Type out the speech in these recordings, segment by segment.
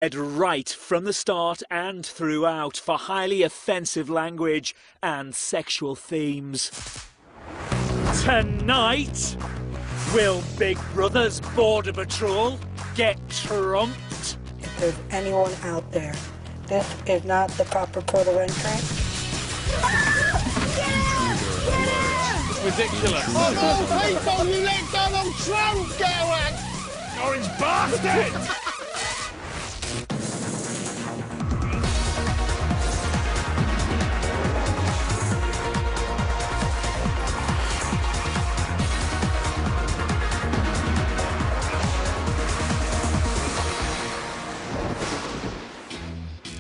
Right from the start and throughout for highly offensive language and sexual themes. Tonight, will Big Brother's Border Patrol get trumped? If there's anyone out there, this is not the proper portal entry. It's ridiculous. People, you let Donald Trump go on! Orange bastard!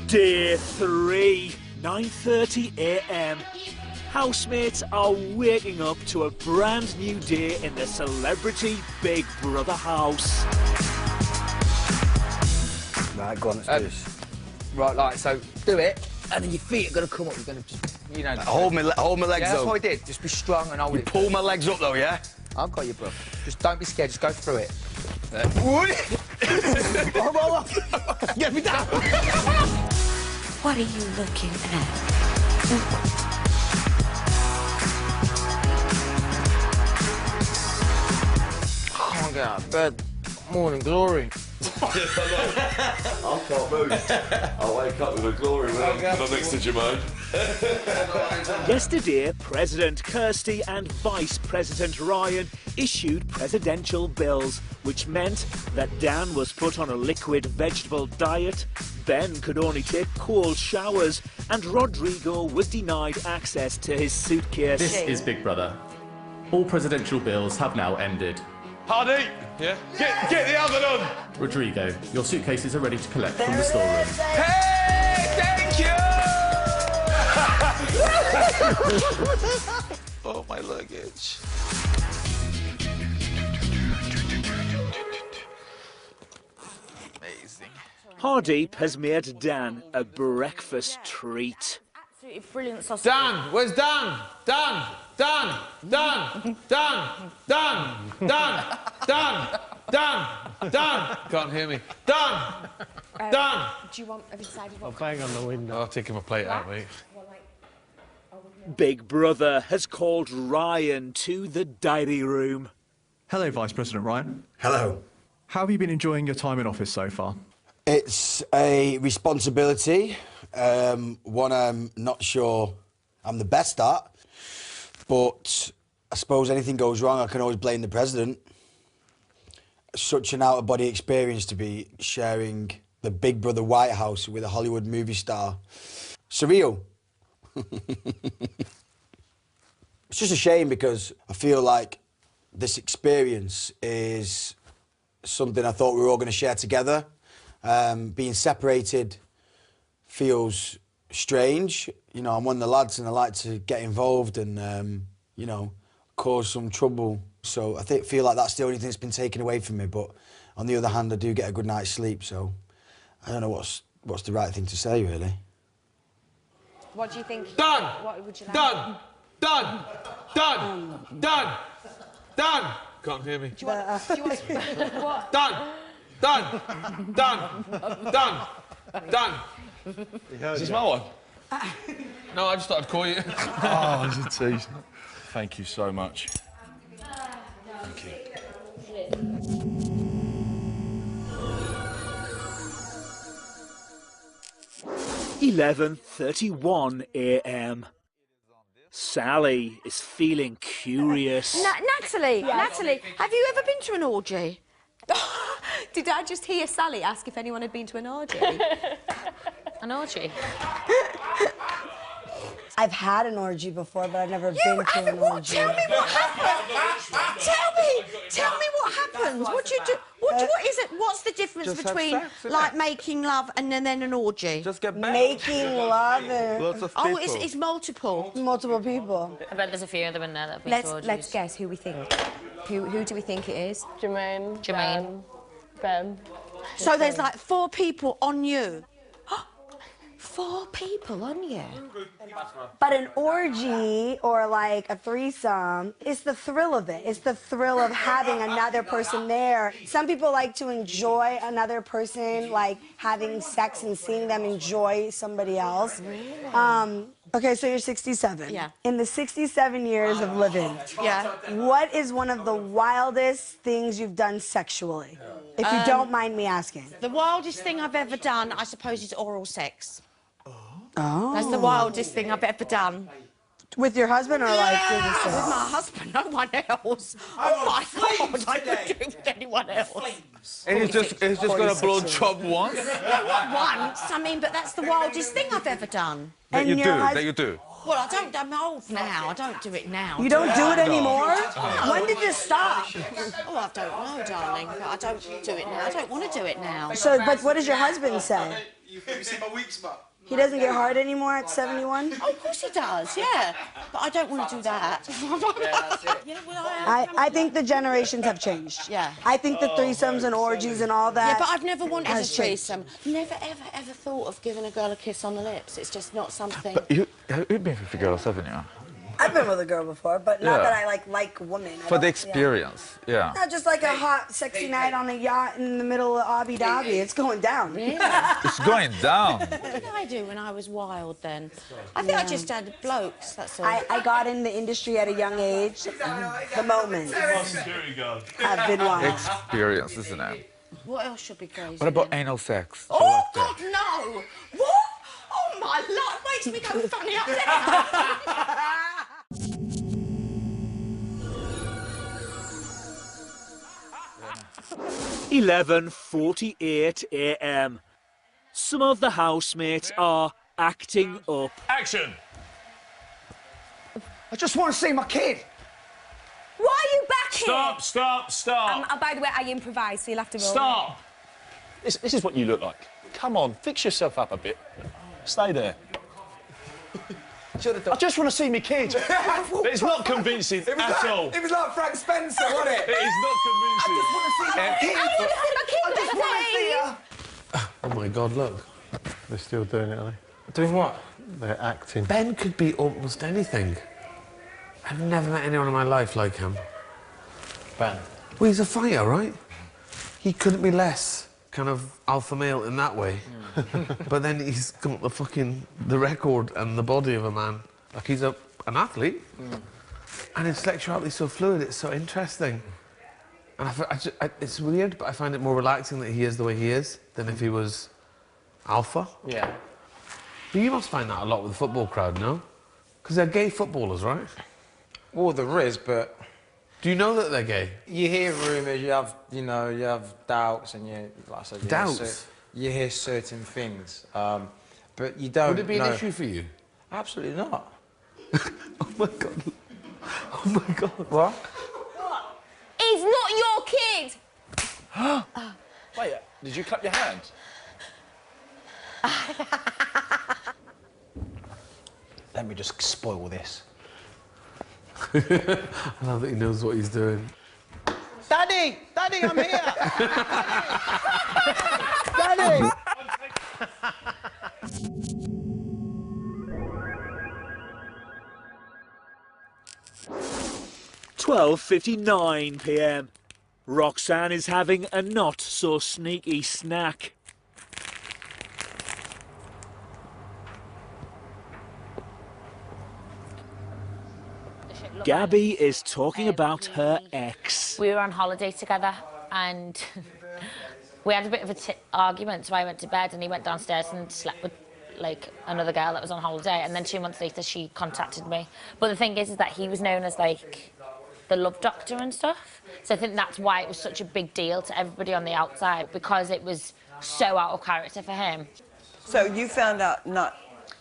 Day 3, 9:30 a.m. Housemates are waking up to a brand new day in the celebrity Big Brother house. Right, go on, let's do this. Right, like, so do it, and then your feet are going to come up. You're going to just, you know... Hold my legs yeah, that's up. what I did. Just be strong and hold it. Pull my legs up, though, yeah? I've got you, bro. Just don't be scared. Just go through it. Get me down! What are you looking at? I can't get out of bed. Morning glory. I can't move. I wake up with a glory when I'm next to Jermaine. Yesterday, President Kirsty and Vice President Ryan issued presidential bills, which meant that Dan was put on a liquid vegetable diet, Ben could only take cold showers, and Rodrigo was denied access to his suitcase. This is Big Brother. All presidential bills have now ended. Hardy! Yeah? Get the oven on! Rodrigo, your suitcases are ready to collect from the storeroom. Hey, thank you! Oh, my luggage. Amazing. Hardeep has made Dan a breakfast treat. Absolutely brilliant sausage. Dan! Where's Dan? Dan! Dan! Dan! Dan! Dan! Dan! Dan! Dan! Dan! Can't hear me. Dan! Dan! Do you want? Have you decided what? I'll bang on the window. I'll take my plate out, mate. Big Brother has called Ryan to the diary room. Hello, Vice President Ryan. Hello. How have you been enjoying your time in office so far? It's a responsibility, one I'm not sure I'm the best at, but I suppose anything goes wrong, I can always blame the president. Such an out-of-body experience to be sharing the Big Brother White House with a Hollywood movie star. Surreal. It's just a shame because I feel like this experience is something I thought we were all going to share together. Being separated feels strange. You know, I'm one of the lads and I like to get involved and, you know, cause some trouble. So I feel like that's the only thing that's been taken away from me. But on the other hand, I do get a good night's sleep. So I don't know what's the right thing to say, really. What do you think? Done! What would you like? Done! Done! Done! Done! Done! Can't hear me. Do you want what? Done! Done! Done! Done! Done! Is this my one? No, I just thought I'd call you. Oh, it's a tease. Thank you so much. Thank you. 11:31 a.m. Sally is feeling curious. Natalie, Natalie, have you ever been to an orgy? Did I just hear Sally ask if anyone had been to an orgy? An orgy? I've had an orgy before, but I've never been to an orgy. Tell me what happened. Tell me what happens. What do you do? What is it? What's the difference between like making love and then an orgy? Just get back. Making love and Lots of people. Oh, it's multiple. multiple people. I bet there's a few of them in there that have been to orgies. Let's guess who we think. Who do we think it is? Jermaine. Jermaine. Ben. So there's like 4 people on you. 4 people, aren't you? But an orgy or like a threesome is the thrill of it. It's the thrill of having another person there. Some people like to enjoy another person, like having sex and seeing them enjoy somebody else. Really? Okay, so you're 67. Yeah. In the 67 years of living, Yeah. what is one of the wildest things you've done sexually? If you don't mind me asking. The wildest thing I've ever done, I suppose, is oral sex. Oh. That's the wildest thing I've ever done. With your husband or like with With my husband, no one else. Oh my God, I don't do it with anyone else. And he's just got a blow job once? Once, I mean, but that's the wildest thing I've ever done. That you do? Well, I'm old now. I don't do it now. You don't do it anymore? When did this stop? Oh, I don't know, darling, but I don't do it now. I don't want to do it now. So, but what does your husband say? You see my weak spot? He doesn't get hard anymore at 71? Oh, of course he does, yeah. But I don't want to do that. Yeah, well, I think the generations have changed. Yeah. I think the threesomes and orgies and all that. Yeah, but I've never wanted a has changed. threesome. Never, ever thought of giving a girl a kiss on the lips. It's just not something. But you've been with a girl, haven't you? I've been with a girl before, but not Yeah. that I like women. For the experience, yeah. Not just like a hot, sexy night on a yacht in the middle of Abu Dhabi. It's going down. It's going down. What did I do when I was wild then? I think I just had blokes, that's all. I got in the industry at a young age. The moment. I've been wild. Experience, isn't it? What else should be crazy? What about anal sex? Do you Oh, like that? God, no! What? Oh, my Lord, makes me go funny up there. 11:48 a.m. Some of the housemates are acting up. Action! I just want to see my kid. Why are you back here? Stop! By the way, I improvise, so you'll have to roll. Stop! This is what you look like. Come on, fix yourself up a bit. Stay there. I just want to see my kid. But it's not convincing at all. It was like Frank Spencer, wasn't it? It is not convincing. I just want to see my kid. I just want to see her. Oh my God, look. They're still doing it, are they? Doing what? They're acting. Ben could be almost anything. I've never met anyone in my life like him. Ben? Well, he's a fighter, right? He couldn't be less kind of alpha male in that way. But then he's got the record and the body of a man. Like, he's an athlete. And his sexuality is so fluid, it's so interesting. And it's weird, but I find it more relaxing that he is the way he is than if he was alpha. Yeah. But you must find that a lot with the football crowd, no? Because they're gay footballers, right? Well, there is, but... Do you know that they're gay? You hear rumours, you have doubts, and like I said... Doubts? You hear certain things, but you don't Would it be know. an issue for you? Absolutely not. Oh, my God. Oh, my God. What? He's not your kid! Wait, did you clap your hands? Let me just spoil this. I love that he knows what he's doing. Daddy! Daddy, I'm here! Daddy! 12:59 p.m. Roxanne is having a not-so-sneaky snack. Gabby is talking about her ex. We were on holiday together and we had a bit of an argument, so I went to bed and he went downstairs and slept with like another girl that was on holiday, and then 2 months later she contacted me. But the thing is that he was known as like the love doctor and stuff, so I think that's why it was such a big deal to everybody on the outside, because it was so out of character for him. So you found out not...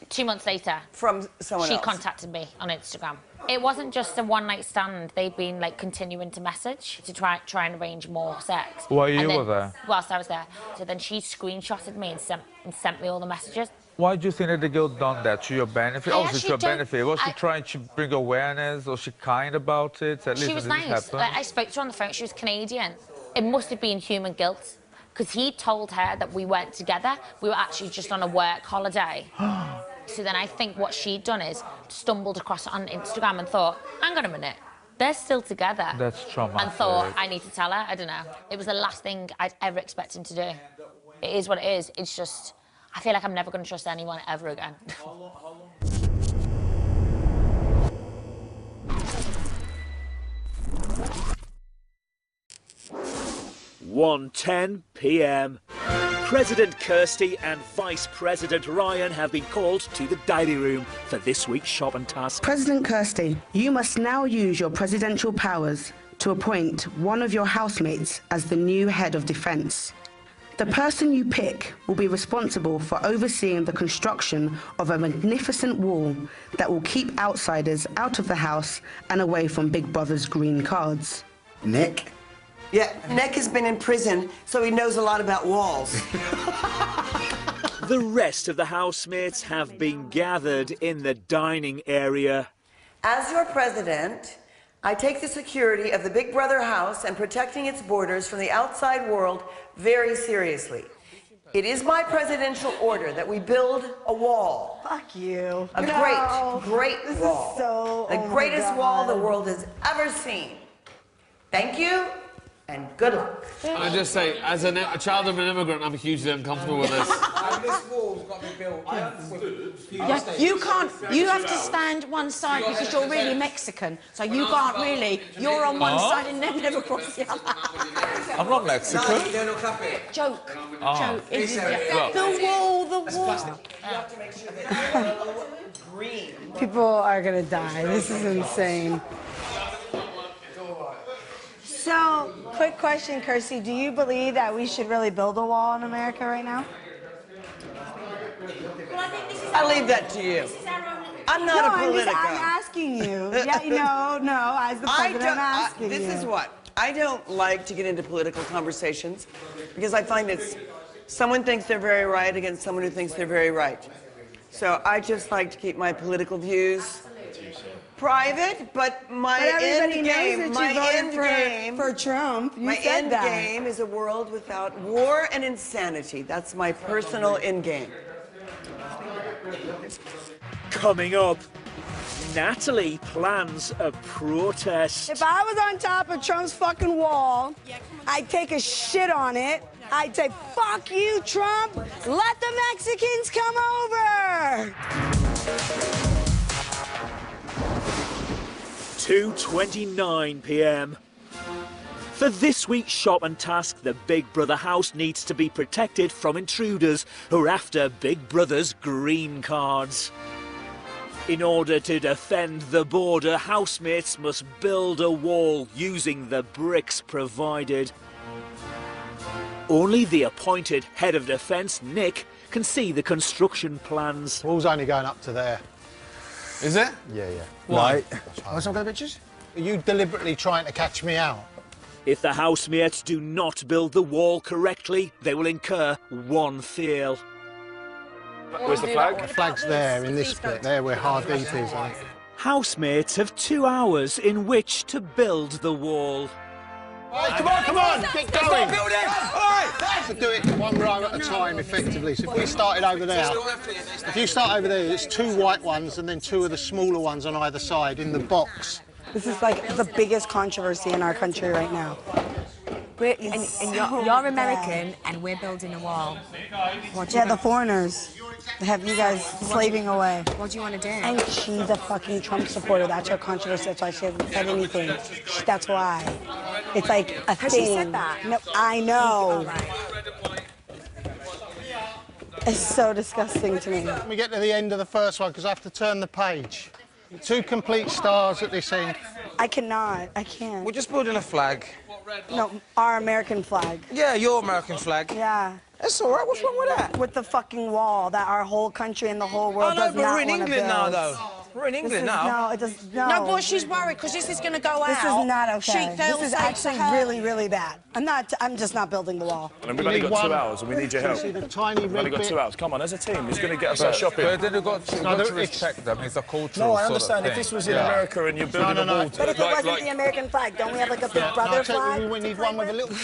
2 months later. From someone else? She contacted me on Instagram. It wasn't just a one-night stand. They'd been, like, continuing to message to try and arrange more sex. While you were there? Whilst I was there. So then she screenshotted me and sent me all the messages. Why do you think that the girl done that? To your benefit? Obviously to your benefit. Was she trying to bring awareness? Was she kind about it? At least She was nice. I spoke to her on the phone. She was Canadian. It must have been human guilt, because he told her that we weren't together. We were actually just on a work holiday. So then I think what she'd done is stumbled across it on Instagram and thought, hang on a minute, they're still together. That's traumatic. And thought, I need to tell her. I don't know. It was the last thing I'd ever expect him to do. It is what it is. It's just, I feel like I'm never going to trust anyone ever again. 1:10 p.m. President Kirsty and Vice President Ryan have been called to the diary room for this week's Shop and Task. President Kirsty, you must now use your presidential powers to appoint one of your housemates as the new head of defence. The person you pick will be responsible for overseeing the construction of a magnificent wall that will keep outsiders out of the house and away from Big Brother's green cards. Nick? Yeah, Nick has been in prison, so he knows a lot about walls. The rest of the housemates have been gathered in the dining area. As your president, I take the security of the Big Brother house and protecting its borders from the outside world very seriously. It is my presidential order that we build a wall. Fuck you. A great This wall. Is so, the oh my greatest wall the God. world has ever seen. Thank you, and good luck. I just say, as a child of an immigrant, I'm hugely uncomfortable with this. This wall's got to be built. Yeah, you can't. You have to stand one side because you're really Mexican, so you can't really. You're on one side and never cross the other. I'm not Mexican. Joke. Oh. Joke. The wall. You have to make sure that it's green. People are gonna die. This is insane. So, quick question, Kirsty. Do you believe that we should really build a wall in America right now? I leave that to you. I'm not a politico. I'm asking you. Yeah, no, as the president, I'm asking this you. is what. I don't like to get into political conversations because I find it's someone thinks they're very right against someone who thinks they're very right. So I just like to keep my political views private, but my end game, for Trump. You my said end that. game is a world without war and insanity. That's my personal end game. Coming up, Natalie plans a protest. If I was on top of Trump's fucking wall, I'd take a shit on it. I'd say, fuck you, Trump. Let the Mexicans come over. 2:29 p.m. For this week's Shop and Task, the Big Brother house needs to be protected from intruders who are after Big Brother's green cards. In order to defend the border, housemates must build a wall using the bricks provided. Only the appointed head of defence, Nick, can see the construction plans. Wall's only going up to there. Is it? Yeah. Why? Want some pictures? Are you deliberately trying to catch me out? If the housemates do not build the wall correctly, they will incur one fail. Where's the flag? The flag's there in this bit, there where hard deep is, I think. Housemates have 2 hours in which to build the wall. Right, come on, get going! To do it one row at a time effectively. So if we started over there, if you start over there, it's 2 white ones and then 2 of the smaller ones on either side in the box. This is like the biggest controversy in our country right now. You're American and we're building a wall. The foreigners have you guys slaving away. What do you want to do? And she's a fucking Trump supporter. That's her controversy. That's why she hasn't said anything. That's why. It's like a thing. Has she said that? No, I know. It's so disgusting to me. Let me get to the end of the first one because I have to turn the page. 2 complete stars at this end. I cannot. I can't. We're just building a flag. No, our American flag. Yeah, your American flag. Yeah. That's all right. What's wrong with that? With the fucking wall that our whole country and the whole world does not want to build. we're in England now, though. We're in England now. No, it does no. No, but she's worried because this is going to go out. This is not okay. They'll This is say actually to her- really, really bad. I'm just not building the wall. And we've only got 2 hours and we need your help. See the tiny We've only red got 2 bit? hours. Come on, as a team, who's going to get us our shopping? But then you've got to respect them. It's a cultural No, I sort of understand. If thing. this was in America and you're building a wall But if it wasn't the American flag, don't we have like a big brother flag? We need one with a little...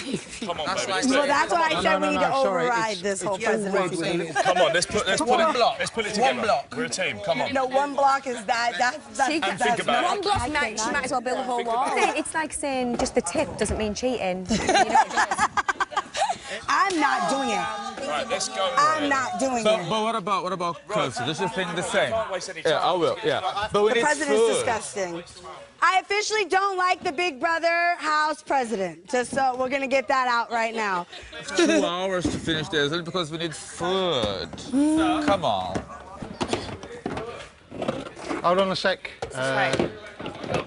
Come on, baby. Well, that's why I said we need to override this whole presidency. Come on, let's put it block. Let's put it together. One block. We're a team. Come on. No, one block is that's And think about it. One block, mate, she might as well build a whole wall. It's like saying just the tip doesn't mean cheating. You know what it is. I'm not doing it. Right, let's go. I'm not doing it. But what about culture? Does you think the same? Can't waste any time. Yeah, I will. Yeah, but we The need president's food. disgusting. I officially don't like the Big Brother house president. Just so we're gonna get that out right now. 2 hours to finish this, only because we need food. Come on. Hold on a sec.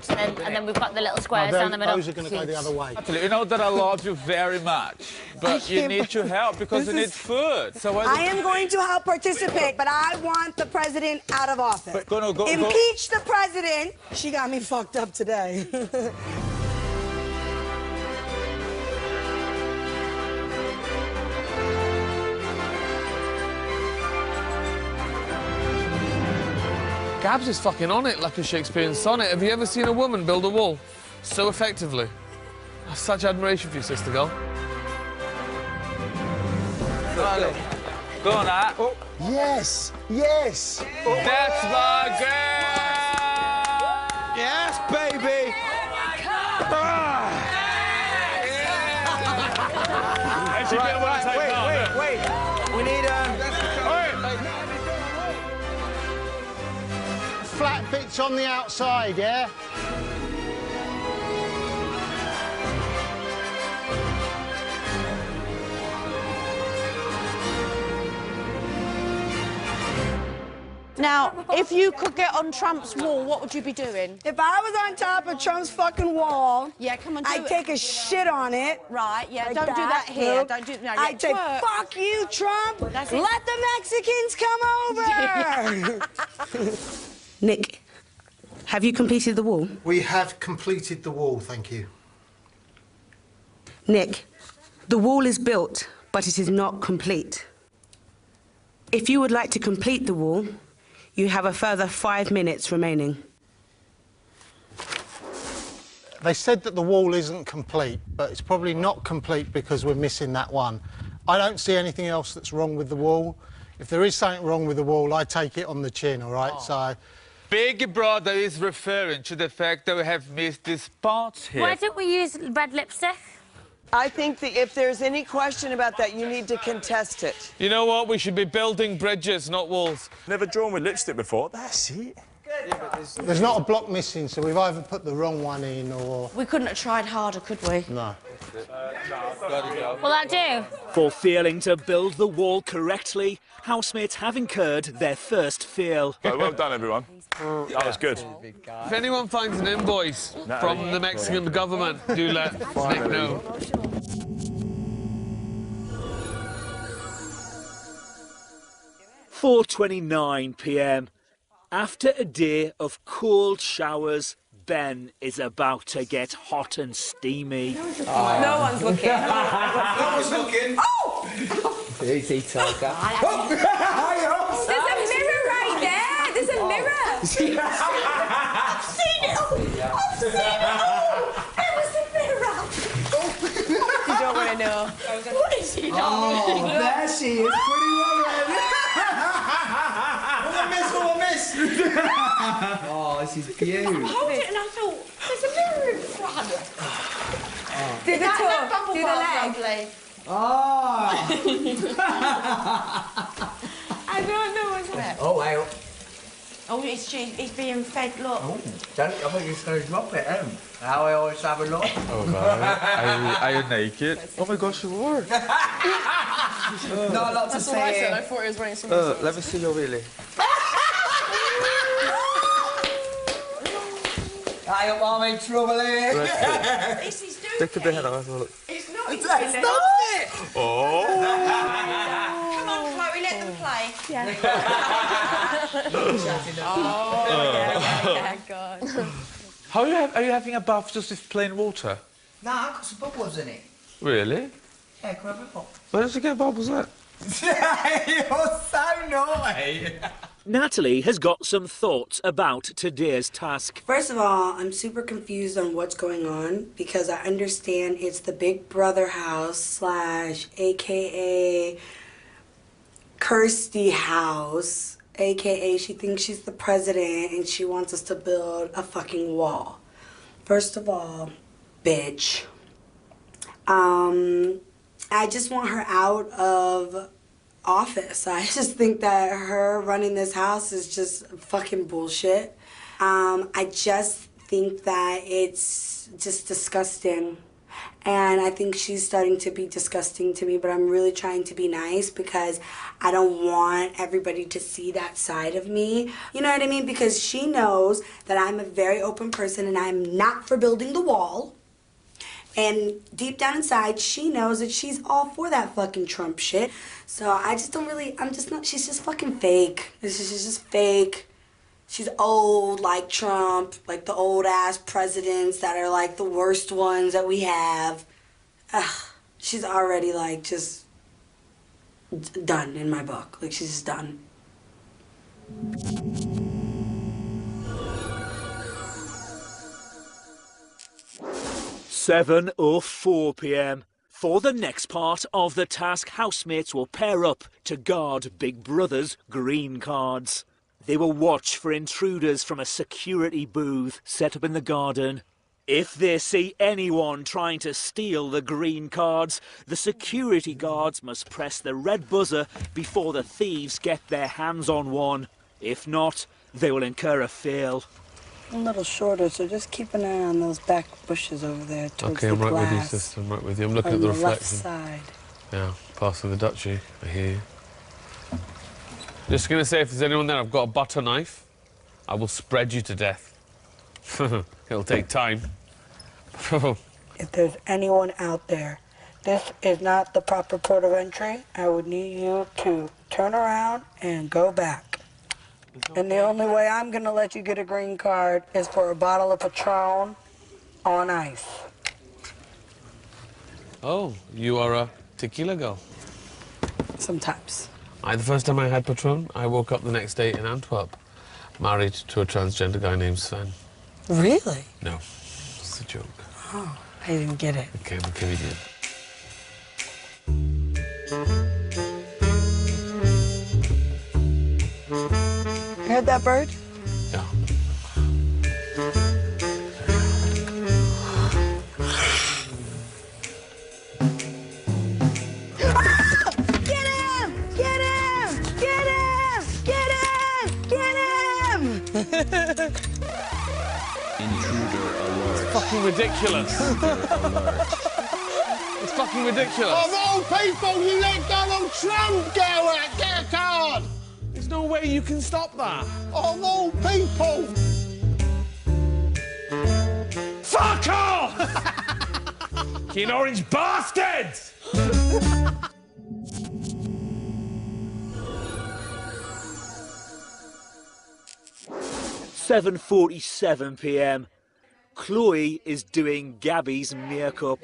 And then we've got the little squares down the middle. Those are going to go the other way. Actually, you know that I love you very much, but you need to help because we need food. So I am going to help participate, but I want the president out of office. Impeach the president. She got me fucked up today. Gabs is fucking on it like a Shakespearean sonnet. Have you ever seen a woman build a wall so effectively? I have such admiration for you, sister girl. Go on, Nat. Oh, yes, yes. That's my girl. Yes, baby. Wait. We need Flat bits on the outside, yeah? Now, if you could get on Trump's wall, what would you be doing? If I was on top of Trump's fucking wall, yeah, come on, I'd take a shit on it. Right, yeah, like don't do that here. Nope. Don't do no. I'd say, twerk. fuck you, Trump. That's Let it. the Mexicans come over. Nick, have you completed the wall? We have completed the wall, thank you. Nick, the wall is built, but it is not complete. If you would like to complete the wall, you have a further 5 minutes remaining. They said that the wall isn't complete, but it's probably not complete because we're missing that one. I don't see anything else that's wrong with the wall. If there is something wrong with the wall, I take it on the chin, all right? So. Big Brother is referring to the fact that we have missed this part here. Why don't we use red lipstick? I think that if there's any question about that, you need to contest it. You know what? We should be building bridges, not walls. Never drawn with lipstick before. That's it. There's not a block missing, so we've either put the wrong one in or... We couldn't have tried harder, could we? No. Will that do? For failing to build the wall correctly, housemates have incurred their first fail. Well done, everyone. That was good. If anyone finds an invoice from the Mexican government, do let Nick know. (4:29 p.m). After a day of cold showers, Ben is about to get hot and steamy. No one's looking. No one's looking. Oh! Easy, Tiger. There's a mirror right there. There's a mirror. I've seen it all. I've seen it all. It was a mirror. You don't want to know. What is he doing? Oh, there she is, pretty woman. What a miss. Oh, this is beautiful. I hold it and I thought, there's a mirror in front. Do the toe. Do the leg. Lovely. Oh. I don't know what's that. Oh, wow. Oh, he's being fed, look. Oh, don't, I think he's going to drop it, How I always have a look. Oh, God. Are you naked? Oh, my gosh, you are. Not a lot to That's what I said. I say. thought he was wearing some. Let me see your willy. I hope I'm in trouble here. This is doing Look at the head. I'll have a look. It's not. Stop it! Oh. Come on, Chloe, let them play? Yeah. God. How are you having a bath just with plain water? No, I've got some bubbles in it. Really? Yeah, can I have a pop? Where did you get bubbles at? You're so naughty. Natalie has got some thoughts about today's task. First of all, I'm super confused on what's going on because I understand it's the Big Brother house / AKA Kirsty house, AKA she thinks she's the president and she wants us to build a fucking wall. First of all, bitch. I just want her out of office. I just think that her running this house is just fucking bullshit. I just think that it's just disgusting. And I think she's starting to be disgusting to me, but I'm really trying to be nice because I don't want everybody to see that side of me. You know what I mean? Because she knows that I'm a very open person and I'm not for building the wall. And deep down inside, she knows that she's all for that fucking Trump shit. So I just don't really, she's just fucking fake. She's just fake. She's old like Trump, like the old ass presidents that are like the worst ones that we have. She's already like just done in my book. Like she's just done. 7:04 p.m. For the next part of the task, housemates will pair up to guard Big Brother's green cards. They will watch for intruders from a security booth set up in the garden. If they see anyone trying to steal the green cards, the security guards must press the red buzzer before the thieves get their hands on one. If not, they will incur a fail. A little shorter, so just keep an eye on those back bushes over there towards Okay, the I'm right glass. with you, sister. I'm right with you. I'm looking at On the the left reflection. side. Yeah, passing the duchy. I hear you. Just going to say, if there's anyone there, I've got a butter knife. I will spread you to death. It'll take time. If there's anyone out there, this is not the proper port of entry. I would need you to turn around and go back. And the only way I'm going to let you get a green card is for a bottle of Patron on ice. Oh, you are a tequila girl. Sometimes. The first time I had Patron, I woke up the next day in Antwerp, married to a transgender guy named Sven. Really? No, it's a joke. Oh, I didn't get it. Okay, I'm a comedian. Heard that bird? Yeah. Get him! Get him! Get him! Get him! Get him! Intruder alert. It's fucking ridiculous. It's fucking ridiculous. Of all people, you let Donald Trump go out. Get a card. There's no way you can stop that. Of all people. Fuck off! Keen orange bastards! 7:47 p.m. Chloe is doing Gabby's makeup.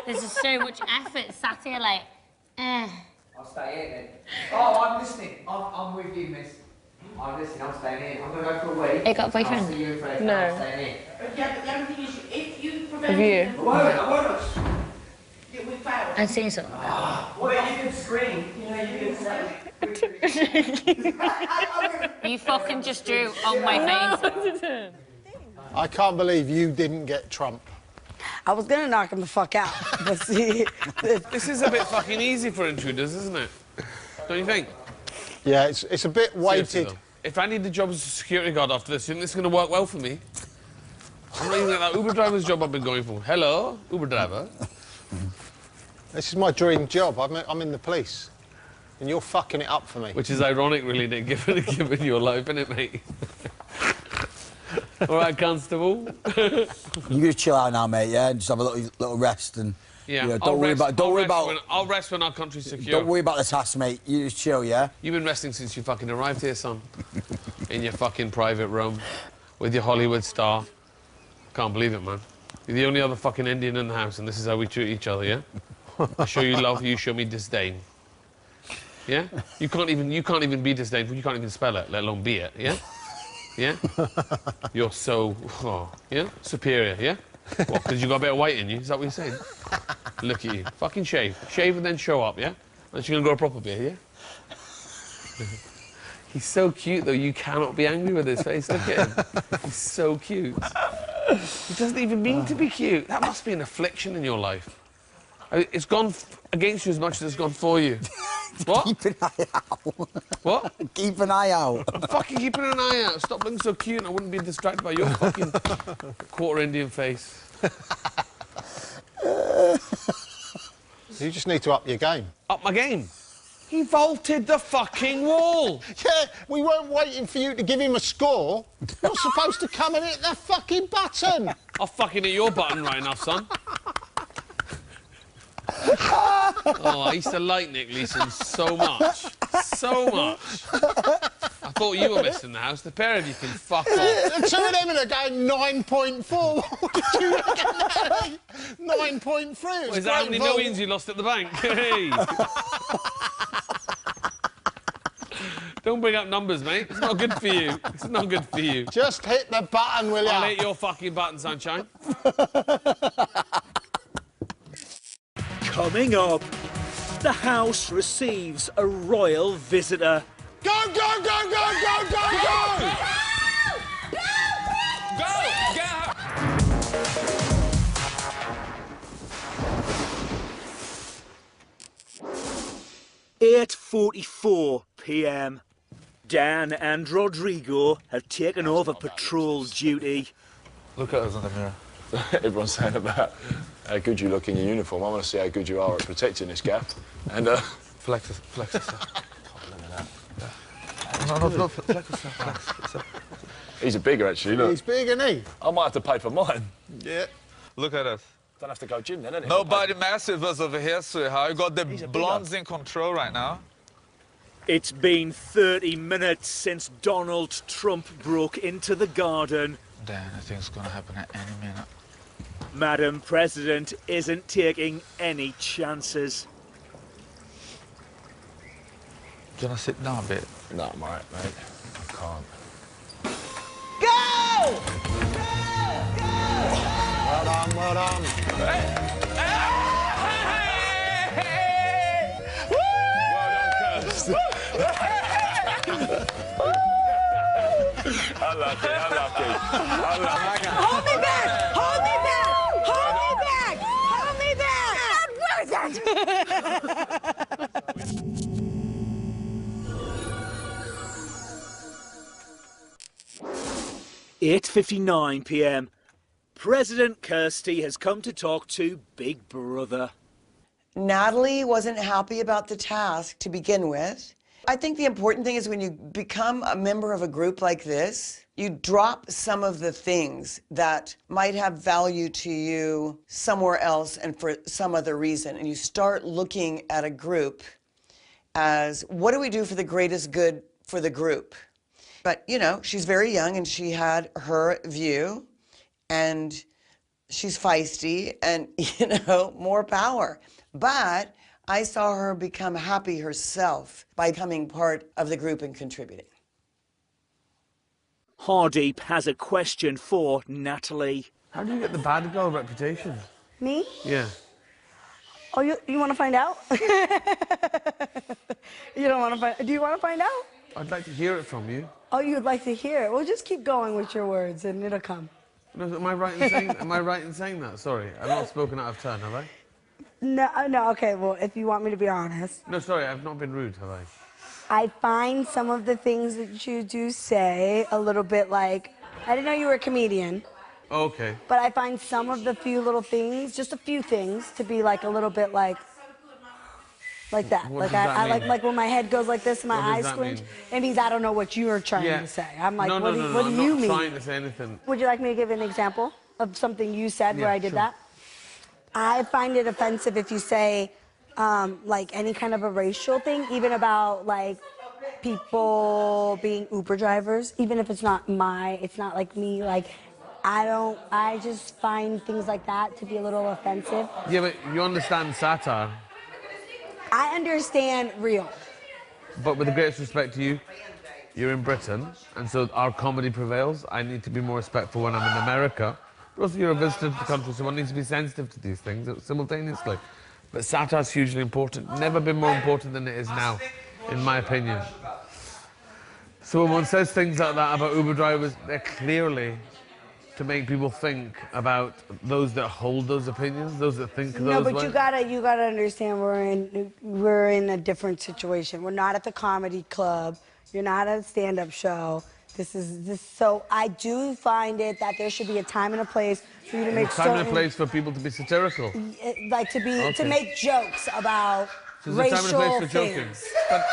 This is so much effort sat here like, I'll stay here then. Oh, I'm listening. I'm with you, miss. I'm listening. I'm staying here. I'm going to go for a week. You got a boyfriend? I'll see you in Fred. No. I'm staying here. Yeah, but the only thing is, if you prevent... Have you? I won't. We failed. I've seen something. Well, you can scream. You know, you can say... You fucking just drew on my face. I can't believe you didn't get Trump. I was gonna knock him the fuck out, but see... This is a bit fucking easy for intruders, isn't it? Don't you think? Yeah, it's a bit weighted. Though, if I need the job as a security guard after this, you think this is going to work well for me? I'm not even at that Uber driver's job I've been going for. Hello, Uber driver. This is my dream job. I'm in the police. And you're fucking it up for me. Which is ironic, really, Nick, given your life, isn't it, mate? All right, Constable. You're going to chill out now, mate, yeah? And just have a little rest and Yeah, You know, don't worry about. I'll rest when our country's secure. Don't worry about the task, mate. You just chill, yeah? You've been resting since you fucking arrived here, son. In your fucking private room with your Hollywood star. Can't believe it, man. You're the only other fucking Indian in the house, and this is how we treat each other, yeah? I show you love, you show me disdain. Yeah? You can't even be disdainful. You can't even spell it, let alone be it, yeah? Yeah? You're so, yeah? Superior, yeah? What, because you got a bit of white in you? Is that what you're saying? Look at you. Fucking shave. Shave and then show up, yeah? And you're gonna grow a proper beard, yeah? He's so cute, though. You cannot be angry with his face. Look at him. He's so cute. He doesn't even mean to be cute. That must be an affliction in your life. It's gone against you as much as it's gone for you. What? Keep an eye out. What? Keep an eye out. I'm fucking keeping an eye out. Stop looking so cute and I wouldn't be distracted by your fucking quarter Indian face. You just need to up your game. Up my game? He vaulted the fucking wall. Yeah, we weren't waiting for you to give him a score. You're supposed to come and hit the fucking button. I'll fucking hit your button right enough, son. Oh, I used to like Nick Leeson so much. So much. I thought you were missing the house. The pair of you can fuck off. The two of them are going 9.4. What did you reckon that? 9.3. Is that how many millions you lost at the bank? Hey. Don't bring up numbers, mate. It's not good for you. It's not good for you. Just hit the button, will you? I'll hit your fucking button, sunshine. Coming up, the House receives a royal visitor. Go, go, go, go, go, go, go! Go! 8:44 p.m. Dan and Rodrigo have taken over patrol duty. Look at us in the mirror. Everyone's saying about how good you look in your uniform. I want to see how good you are at protecting this gap. And flex yourself. No, flex yourself. He's a bigger, actually. Look. He's big, isn't he? I might have to pay for mine. Yeah. Look at us. Don't have to go gym then, innit? Nobody mess with us over here, sweetheart. You got the blondes in control right now. It's been 30 minutes since Donald Trump broke into the garden. Dan, I think it's gonna happen at any minute. Madam President isn't taking any chances. Do you wanna sit down a bit? No, I'm alright, mate. I can't. Go! Well done, well done. Unlucky. Hold me back! Hold me back! Hold me back! Hold me back! Not worth it! 8:59 p.m. President Kirsty has come to talk to Big Brother. Natalie wasn't happy about the task to begin with. I think the important thing is when you become a member of a group like this, you drop some of the things that might have value to you somewhere else and for some other reason. And you start looking at a group as, what do we do for the greatest good for the group? But, you know, she's very young and she had her view and she's feisty and, you know, more power. But I saw her become happy herself by becoming part of the group and contributing. Hardeep has a question for Natalie. How do you get the bad girl reputation? Me? Yeah. Oh, you want to find out? You don't want to find. Do you want to find out? I'd like to hear it from you. Oh, you'd like to hear it? Well, just keep going with your words, and it'll come. No, am I right in saying that? Sorry, I've not spoken out of turn, have I? No. Okay. Well, if you want me to be honest. No, sorry, I've not been rude, have I? I find some of the things that you do say a little bit like, I didn't know you were a comedian. Okay. But I find some of the few little things, just a few things, to be like a little bit like that. What like does that mean? like when my head goes like this and my eyes squint. It means I don't know what you're trying to say. I'm like, what do you I'm mean? not trying to say anything. Would you like me to give an example of something you said where I did that? I find it offensive if you say, like, any kind of a racial thing, even about, like, people being Uber drivers, even if it's not like me, like, I just find things like that to be a little offensive. Yeah, but you understand satire. I understand real. But with the greatest respect to you, you're in Britain, and so our comedy prevails. I need to be more respectful when I'm in America. But also, you're a visitor to the country, so one needs to be sensitive to these things simultaneously. But satire is hugely important. Never been more important than it is now, in my opinion. So when one says things like that about Uber drivers, they're clearly to make people think about those that hold those opinions, those that think those No, but ways. you gotta understand we're in a different situation. We're not at the comedy club. You're not at a stand-up show. So I do find it that there should be a time and a place for you to make time and a place for people to be satirical. Like to make jokes about So there's a time and a racial place for joking. things. But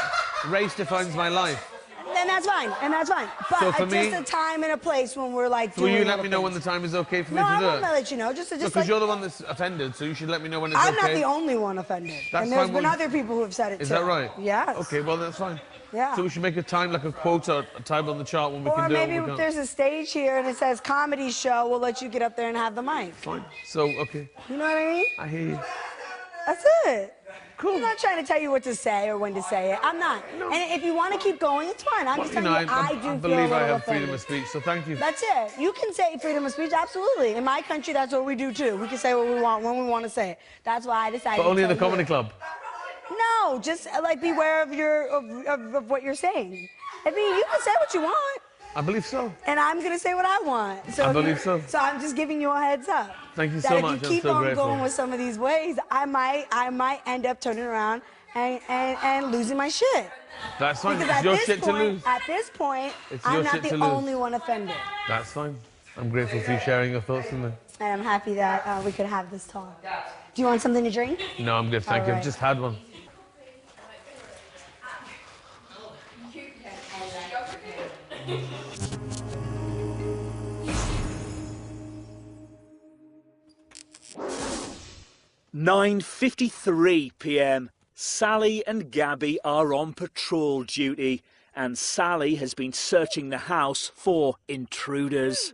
race defines my life. And that's fine. But So for me- just a time and a place when we're like So will doing you let little me know things. when the time is okay for No, me to I'm do not it? gonna let you know. Just Because like, you're the one that's offended, so you should let me know when it's I'm okay. not the only one offended. That's and there's fine, been well- other people who have said it too. Is that right? Yes. Okay, well, that's fine. Yeah. So we should make a time, like a quota, a time on the chart when we Or can do it. maybe when we if can't. there's a stage here and it says comedy show, we'll let you get up there and have the mic. Fine. So, okay. You know what I mean? I hear you. That's it. Cool. I'm not trying to tell you what to say or when to say it. I'm not. And if you want to keep going, it's fine. I'm just You telling know, you, I do feel a believe little I have offended. freedom of speech, so thank you. That's it. You can say freedom of speech, absolutely. In my country, that's what we do too. We can say what we want when we want to say it. That's why I decided. But only in to the tell you. comedy club. No, just like beware of what you're saying. I mean, you can say what you want, I believe so. and I'm gonna say what I want. So I if you- believe so. So I'm just giving you a heads up. Thank you that so if much. you I'm keep so on grateful. going with some of these ways, I might end up turning around and losing my shit. That's fine. Because It's your shit to lose. At this point, It's I'm your not shit the to lose. only one offended. That's fine. I'm grateful for you sharing your thoughts with me. And I'm happy that we could have this talk. Do you want something to drink? No, I'm good, thank All you. right. I've just had one. (9:53 p.m). Sally and Gabby are on patrol duty, and Sally has been searching the house for intruders.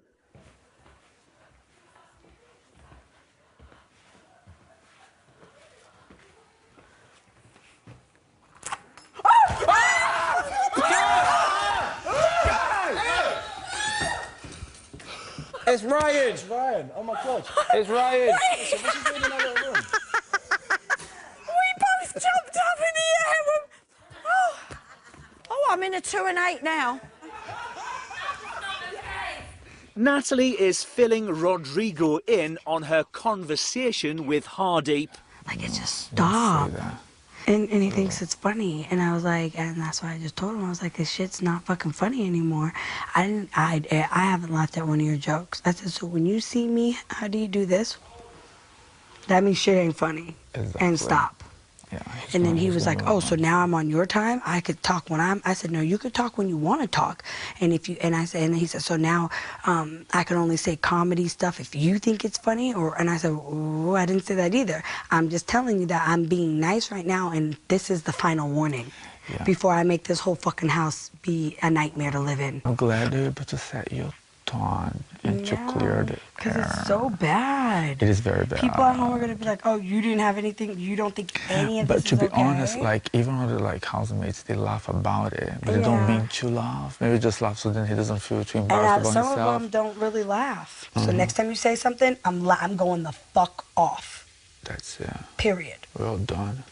It's Ryan. It's Ryan. Oh my God. It's Ryan. So what's he doing in another room? We both jumped up in the air. Oh, I'm in a 2 and 8 now. Natalie is filling Rodrigo in on her conversation with Hardeep. Like, it's just stop. And he thinks it's funny. And I was like, and that's why I just told him, I was like, this shit's not fucking funny anymore. I haven't laughed at one of your jokes. I said, so when you see me, how do you do this? That means shit ain't funny. And stop. Yeah, and then he was like, oh, so now I'm on your time? I could talk when I said, no, you could talk when you want to talk. And I said, and he said, so now I can only say comedy stuff if you think it's funny? And I said, oh, I didn't say that either. I'm just telling you that I'm being nice right now, and this is the final warning before I make this whole fucking house be a nightmare to live in. I'm glad you're able to set your tone and to clear the air. Because it's so bad. It is very bad. People at home are going to be like, oh, you didn't have anything, you don't think any of But this to is be okay? honest, like even other like housemates, they laugh about it, but they don't mean to laugh. Maybe just laugh so then he doesn't feel too embarrassed And about some himself. of them don't really laugh. So next time you say something, I'm going the fuck off. That's it. Period. Well done.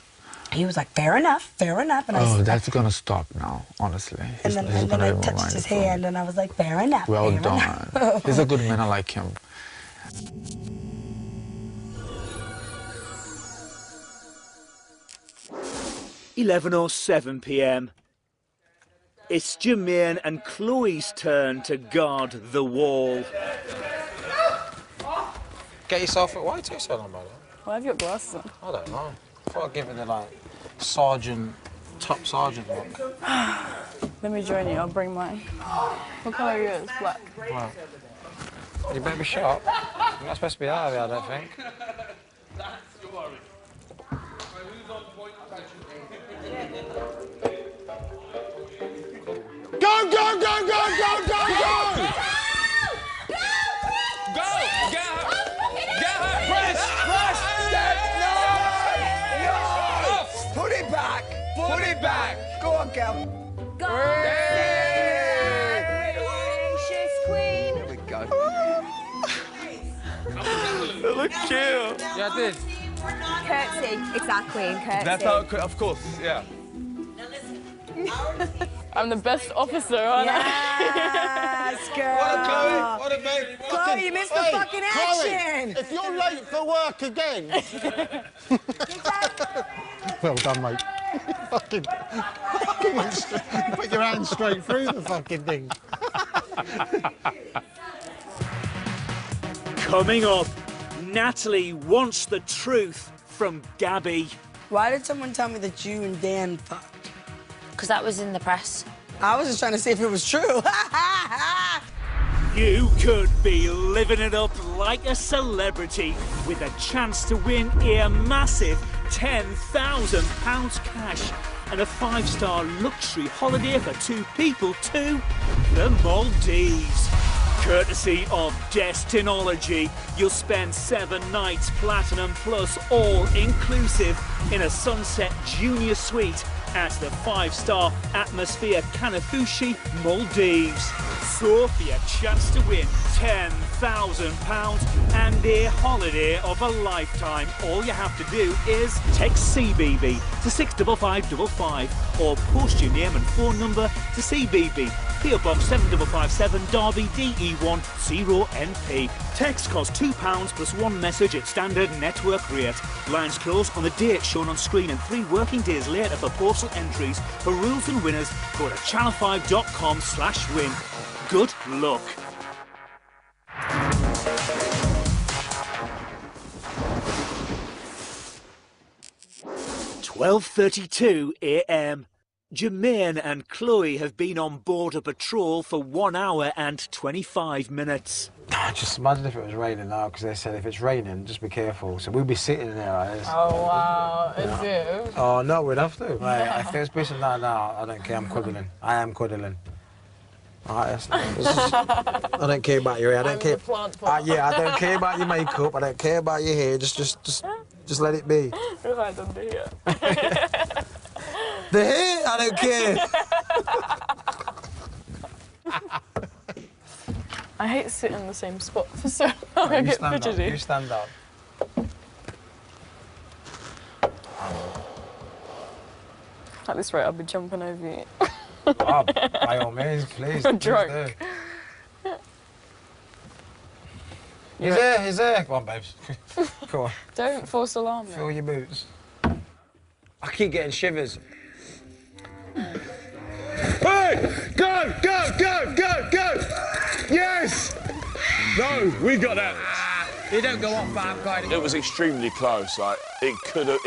He was like, fair enough, fair enough. And Oh, that's gonna stop now, honestly. and then I touched his hand and I was like, fair enough. Well fair done. enough. He's a good man, I like him. 11:07 p.m. It's Jermaine and Chloe's turn to guard the wall. Get yourself. Why take so long, brother? Why have you got glasses on? I don't know. I thought I'd give it the like sergeant, top sergeant look. Let me join you. I'll bring mine. What colour are yours? Black. Well, you better be sharp. You're not supposed to be out of here, I don't think. That's your worry. Who's on point? Go, go, go, go, go, go, go! Go! Get her! Get her! Press! No! Put it back! Put it back! Go on, Kel. Go! Gracious Queen! Here we go. Look cute. Yeah, I did. Curtsy. It's our queen, curtsy. That's how, of course, yeah. I'm the best officer, aren't Yes, girl. What a Chloe! What a baby! Chloe, you missed the fucking action. Chloe, if you're late for work again. Well done, mate. Fucking went put your hand straight through the fucking thing. Coming up, Natalie wants the truth from Gabby. Why did someone tell me that you and Dan fucked? Because that was in the press. I was just trying to see if it was true. You could be living it up like a celebrity with a chance to win a massive £10,000 cash and a 5-star luxury holiday for 2 people to the Maldives. Courtesy of Destinology, you'll spend 7 nights platinum plus all inclusive in a Sunset Junior Suite at the 5-star Atmosphere Kanafushi, Maldives. So for your chance to win £10,000 and a holiday of a lifetime, all you have to do is text CBB to 65555 or post your name and phone number to CBB, PO Box 7557 Derby DE1 0NP. Text costs £2 plus 1 message at standard network rate. Lines close on the date shown on screen and 3 working days later for postal entries. For rules and winners, go to channel5.com/win. Good luck. 12:32 a.m. Jermaine and Chloe have been on board a patrol for 1 hour and 25 minutes. Just imagine if it was raining now, because they said if it's raining, just be careful. So we'll be sitting in there like this. Oh, wow. Is it? Oh, no, we'd have to. Right, if there's pissing that now, I don't care. I'm cuddling. I am cuddling. All right, I don't care about your hair. I don't care. Yeah, I don't care about your makeup. I don't care about your hair. Just let it be. Right on the hair. The hair? I don't care. I hate sitting in the same spot for so long. I get fidgety. You stand up. At this rate, I'll be jumping over you. Oh, by all means, please. I'm drunk. He's there, he's there. Come on, babes. Come on. Don't force alarm. Fill your boots. I keep getting shivers. Hey! Go, go, go, go, go! Yes! No, we got that. You don't go off bad guy. It was extremely close. Like it could have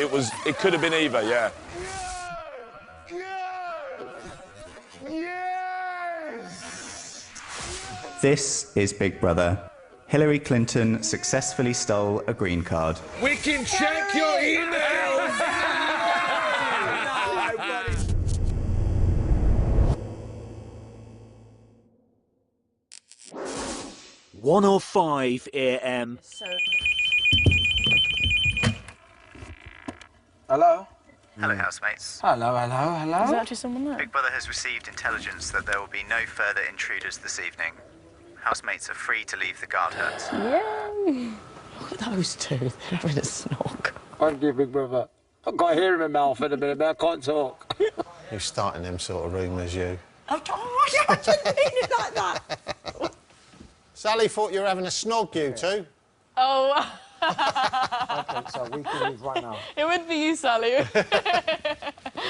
been either. Yeah. This is Big Brother. Hillary Clinton successfully stole a green card. We can check your emails! 1:05 a.m. Hello? Hello, housemates. Hello, hello, hello. Is there actually someone there? Big Brother has received intelligence that there will be no further intruders this evening. Housemates are free to leave the guard hut. Yay! Look at those two. They're having a snog. Thank you, Big Brother. I've got hair in my mouth in a minute, but I can't talk. Who's starting them sort of rumours, you? Oh, I didn't mean it like that. Sally thought you were having a snog, you two. Oh. Okay, so we can leave right now. It would be you, Sally.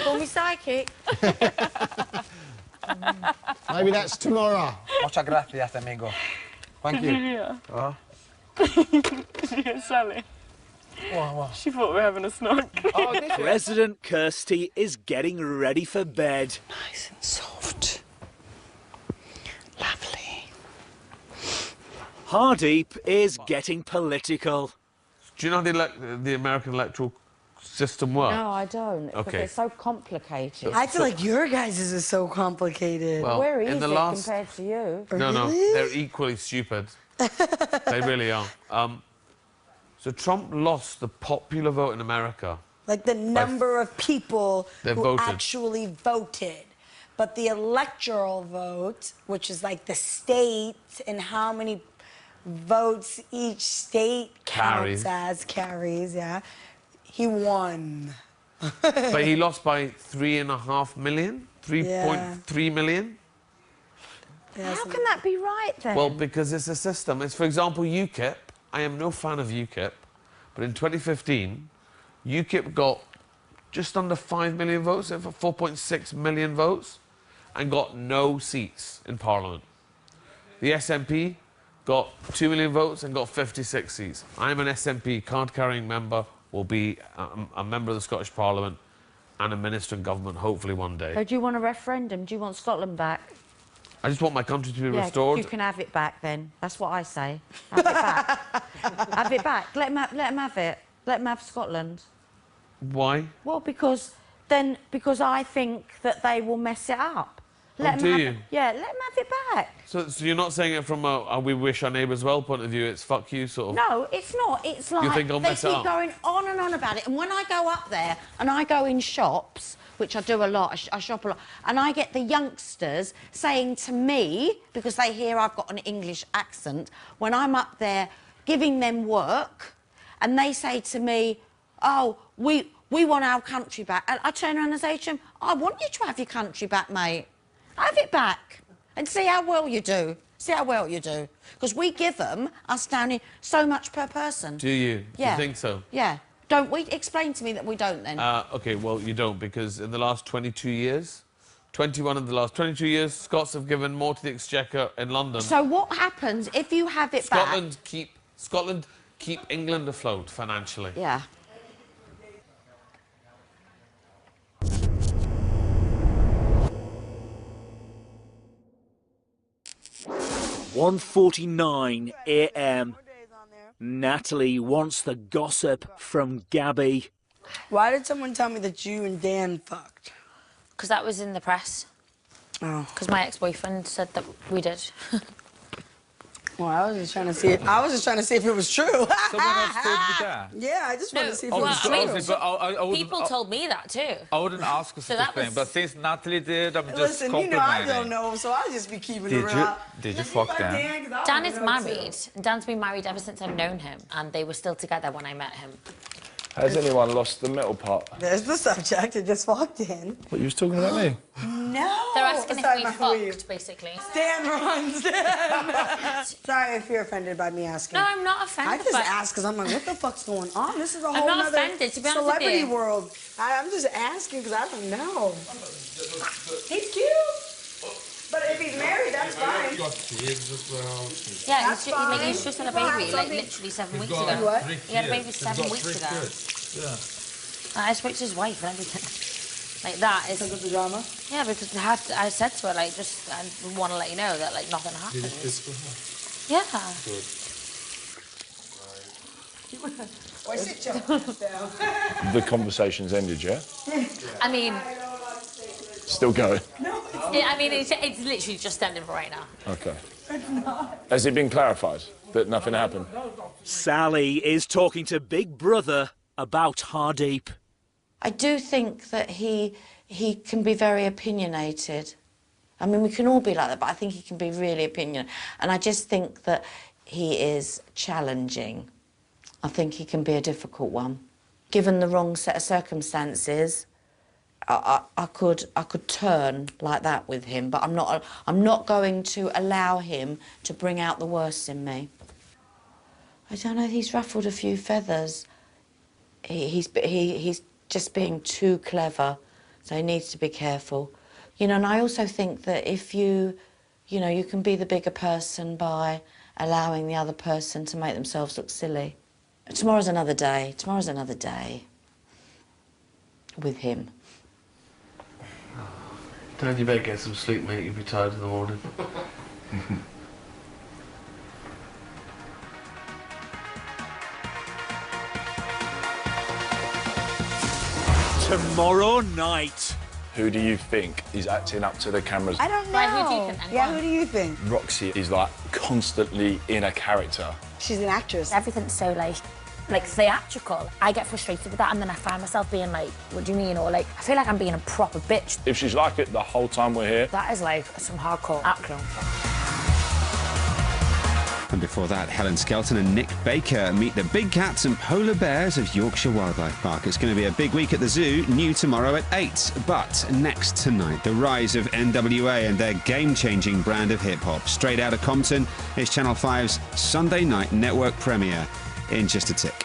Call me psychic. Maybe that's tomorrow. Muchas gracias, amigo. Thank you. Yeah. Yeah, Sally. What? She thought we were having a snog. President Kirsty is getting ready for bed. Nice and soft. Lovely. Hardeep is getting political. Do you know how the American electoral system works? No, I don't. Okay. But they're so complicated. I feel like your guys' is so complicated. Well, Where in is the it last- compared to you? No, they're equally stupid. They really are. So Trump lost the popular vote in America. Like the number of people That who voted. actually voted. But the electoral vote, which is like the state and how many votes each state Carries. counts as, carries, yeah. He won. But he lost by 3.5 million? 3.3 million? How can that be right then? Well, because it's a system. It's, for example, UKIP. I am no fan of UKIP, but in 2015, UKIP got just under 5 million votes, 4.6 million votes, and got no seats in Parliament. The SNP got 2 million votes and got 56 seats. I'm an SNP card-carrying member, will be a member of the Scottish Parliament and a minister in government, hopefully one day. So do you want a referendum? Do you want Scotland back? I just want my country to be Yeah, restored. you can have it back then. That's what I say. Have it back. Have it back. Let 'em have it. Let 'em have Scotland. Why? Well, because I think that they will mess it up. Oh, do you? Yeah, let 'em have it back. So you're not saying it from a we wish our neighbours well point of view, it's fuck you sort of... No, it's not. It's like think I'll they mess it keep up? going on and on about it. And when I go up there and I go in shops, which I do a lot, I shop a lot, and I get the youngsters saying to me, because they hear I've got an English accent, when I'm up there giving them work, and they say to me, oh, we want our country back. And I turn around and say to them, I want you to have your country back, mate. Have it back and see how well you do. See how well you do. Because we give them, us down here, so much per person. Do you? Yeah. You think so? Yeah. Don't we? Explain to me that we don't then. OK, well, you don't, because in the last 22 years, 21 of the last 22 years, Scots have given more to the Exchequer in London. So what happens if you have it Scotland keep England afloat financially. back? Yeah. (1:49 a.m. Natalie wants the gossip from Gabby. Why did someone tell me that you and Dan fucked? Because that was in the press. Oh. Because my ex-boyfriend said that we did. Well, I was just trying to see it. I was just trying to see if it was true. Someone else told you that? Yeah, I just wanted to see if it well, was I mean, true. But I wouldn't- people told me that too. I wouldn't ask a So such that thing, was- but since Natalie did, I'm just Listen, you know complimenting. I don't know, so I'll just be keeping it Did real. you fuck Dan? Dan is married. Dan's been married ever since I've known him, and they were still together when I met him. Has anyone lost the middle part? There's the subject. It just walked in. What, you was talking about me? No. They're asking Sorry, if my we fucked, weave. basically. Dan runs. Dan. Sorry if you're offended by me asking. No, I'm not offended. I just but asked because I'm like, what the fuck's going on? This is a I'm whole not other offended, to be honest with celebrity you. world. I'm just asking because I don't know. He's cute. But if he's married, that's fine. Yeah, That's he's fine. just had a We'll have baby, like something. literally 7 weeks got ago. What? He had a baby 7 weeks ago. I spoke to his wife and everything. Like that is. Because of the drama? Yeah, because I said to her like, just I want to let you know that like nothing happened. Did it physical help? Yeah. Good. Why sit your ass down? The conversation's ended, yeah? I mean, Still going? I mean, it's literally just ending right now. Okay. Has it been clarified that nothing happened? Sally is talking to Big Brother about Hardeep. I do think that he can be very opinionated. I mean, we can all be like that, but I think he can be really opinionated. And I just think that he is challenging. I think he can be a difficult one. Given the wrong set of circumstances, I could turn like that with him, but I'm not going to allow him to bring out the worst in me. I don't know. He's ruffled a few feathers. He's just being too clever, so he needs to be careful. You know, and I also think that if you can be the bigger person by allowing the other person to make themselves look silly. Tomorrow's another day. Tomorrow's another day with him. Dan, you better get some sleep, mate. You'll be tired in the morning. tomorrow night. Who do you think is acting up to the cameras? I don't know. Right, who do you think then? Yeah, who do you think? Roxy is like constantly in a character. She's an actress. Everything's so like theatrical. I get frustrated with that, and then I find myself being like, what do you mean? Or like, I feel like I'm being a proper bitch. If she's like it the whole time we're here. That is like some hardcore acting. And before that, Helen Skelton and Nick Baker meet the big cats and polar bears of Yorkshire Wildlife Park. It's going to be a big week at the zoo, new tomorrow at 8. But next tonight, the rise of NWA and their game-changing brand of hip-hop. Straight Outta Compton is Channel 5's Sunday night network premiere in just a tick.